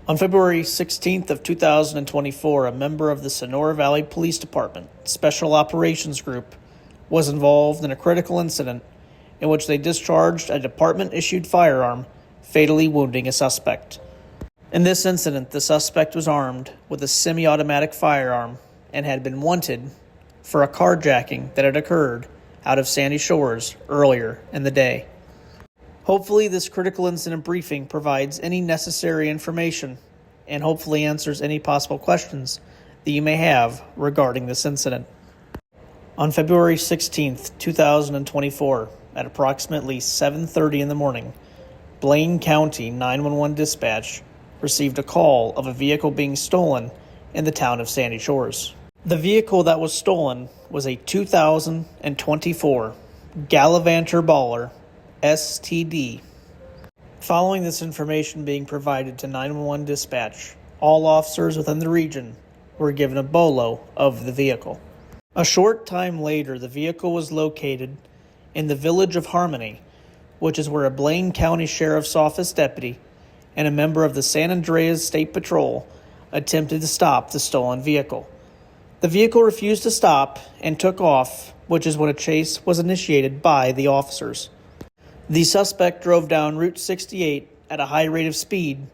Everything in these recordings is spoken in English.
On February 16th of 2024, a member of the Sonora Valley Police Department Special Operations Group was involved in a critical incident in which they discharged a department-issued firearm, fatally wounding a suspect. In this incident, the suspect was armed with a semi-automatic firearm and had been wanted for a carjacking that had occurred out of Sandy Shores earlier in the day. Hopefully, this critical incident briefing provides any necessary information and hopefully answers any possible questions that you may have regarding this incident. On February 16th, 2024, at approximately 7:30 in the morning, Blaine County 911 dispatch received a call of a vehicle being stolen in the town of Sandy Shores. The vehicle that was stolen was a 2024 Gallivanter Baller STD. Following this information being provided to 911 dispatch, all officers within the region were given a bolo of the vehicle. A short time later, the vehicle was located in the village of Harmony, which is where a Blaine County Sheriff's Office deputy and a member of the San Andreas State Patrol attempted to stop the stolen vehicle. The vehicle refused to stop and took off, which is when a chase was initiated by the officers. The suspect drove down Route 68 at a high rate of speed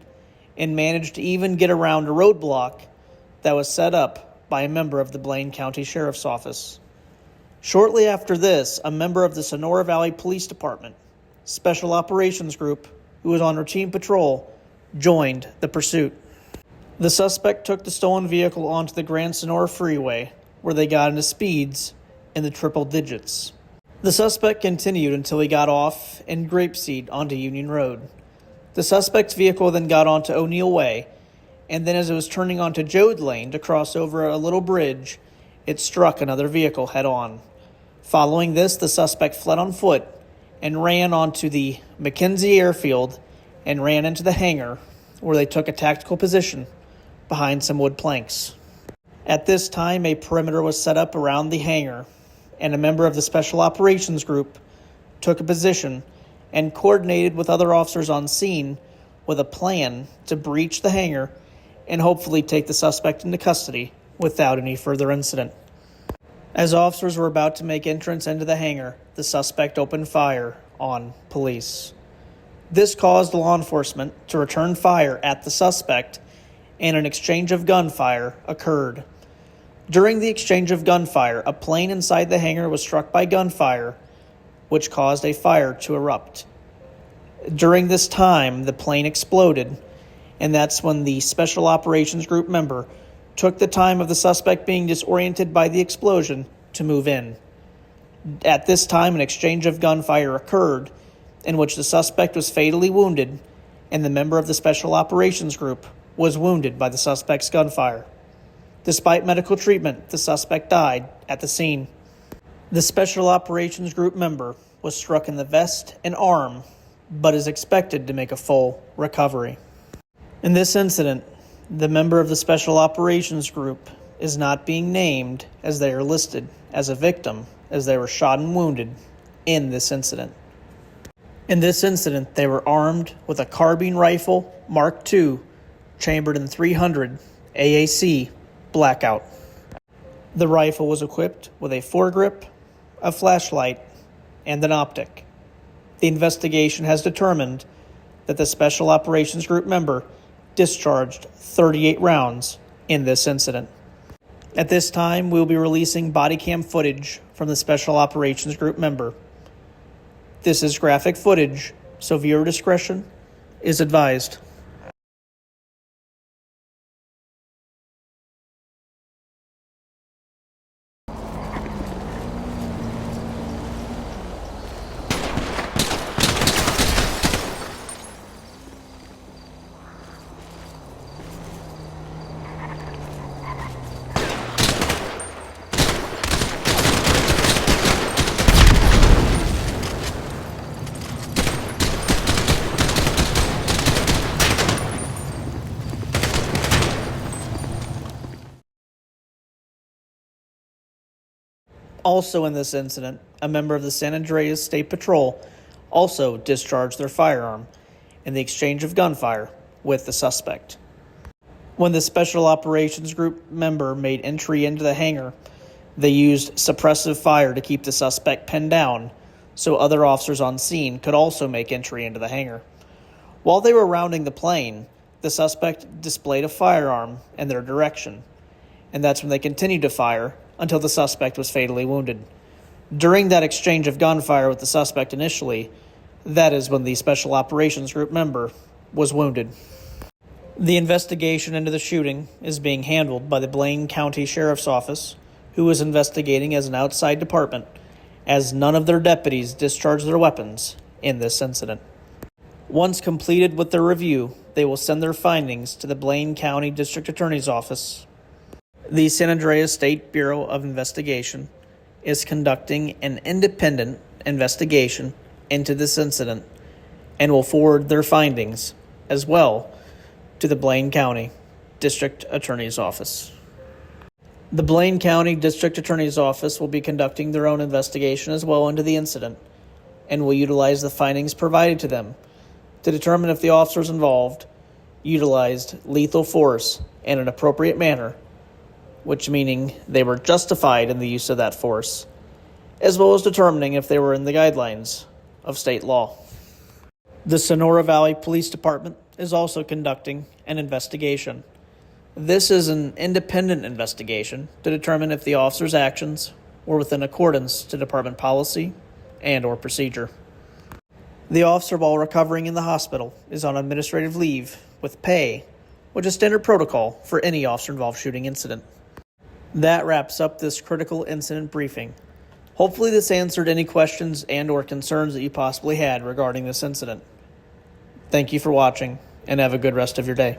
and managed to even get around a roadblock that was set up by a member of the Blaine County Sheriff's Office. Shortly after this, a member of the Sonora Valley Police Department Special Operations Group, who was on routine patrol, joined the pursuit. The suspect took the stolen vehicle onto the Grand Sonora Freeway, where they got into speeds in the triple digits. The suspect continued until he got off in Grapeseed onto Union Road. The suspect's vehicle then got onto O'Neill Way, and then as it was turning onto Jode Lane to cross over a little bridge, it struck another vehicle head-on. Following this, the suspect fled on foot and ran onto the McKenzie Airfield and ran into the hangar, where they took a tactical position behind some wood planks. At this time, a perimeter was set up around the hangar, and a member of the Special Operations Group took a position and coordinated with other officers on scene with a plan to breach the hangar and hopefully take the suspect into custody without any further incident. As officers were about to make entrance into the hangar, the suspect opened fire on police. This caused law enforcement to return fire at the suspect, and an exchange of gunfire occurred. During the exchange of gunfire, a plane inside the hangar was struck by gunfire, which caused a fire to erupt. During this time, the plane exploded, and that's when the Special Operations Group member took the time of the suspect being disoriented by the explosion to move in. At this time, an exchange of gunfire occurred, in which the suspect was fatally wounded, and the member of the Special Operations Group was wounded by the suspect's gunfire. Despite medical treatment, the suspect died at the scene. The Special Operations Group member was struck in the vest and arm, but is expected to make a full recovery. In this incident, the member of the Special Operations Group is not being named, as they are listed as a victim, as they were shot and wounded in this incident. In this incident, they were armed with a carbine rifle Mark II, chambered in .300 AAC Blackout. The rifle was equipped with a foregrip, a flashlight, and an optic. The investigation has determined that the Special Operations Group member discharged 38 rounds in this incident. At this time, we will be releasing body cam footage from the Special Operations Group member. This is graphic footage, so viewer discretion is advised. Also in this incident, a member of the San Andreas State Patrol also discharged their firearm in the exchange of gunfire with the suspect. When the Special Operations Group member made entry into the hangar, they used suppressive fire to keep the suspect pinned down so other officers on scene could also make entry into the hangar. While they were rounding the plane, the suspect displayed a firearm in their direction, and that's when they continued to fire until the suspect was fatally wounded. During that exchange of gunfire with the suspect initially, that is when the Special Operations Group member was wounded. The investigation into the shooting is being handled by the Blaine County Sheriff's Office, who is investigating as an outside department, as none of their deputies discharged their weapons in this incident. Once completed with their review, they will send their findings to the Blaine County District Attorney's Office. The San Andreas State Bureau of Investigation is conducting an independent investigation into this incident and will forward their findings as well to the Blaine County District Attorney's Office. The Blaine County District Attorney's Office will be conducting their own investigation as well into the incident and will utilize the findings provided to them to determine if the officers involved utilized lethal force in an appropriate manner, which meaning they were justified in the use of that force, as well as determining if they were in the guidelines of state law. The Sonora Valley Police Department is also conducting an investigation. This is an independent investigation to determine if the officer's actions were within accordance to department policy and or procedure. The officer, while recovering in the hospital, is on administrative leave with pay, which is standard protocol for any officer-involved shooting incident. That wraps up this critical incident briefing. Hopefully this answered any questions and or concerns that you possibly had regarding this incident. Thank you for watching, and have a good rest of your day.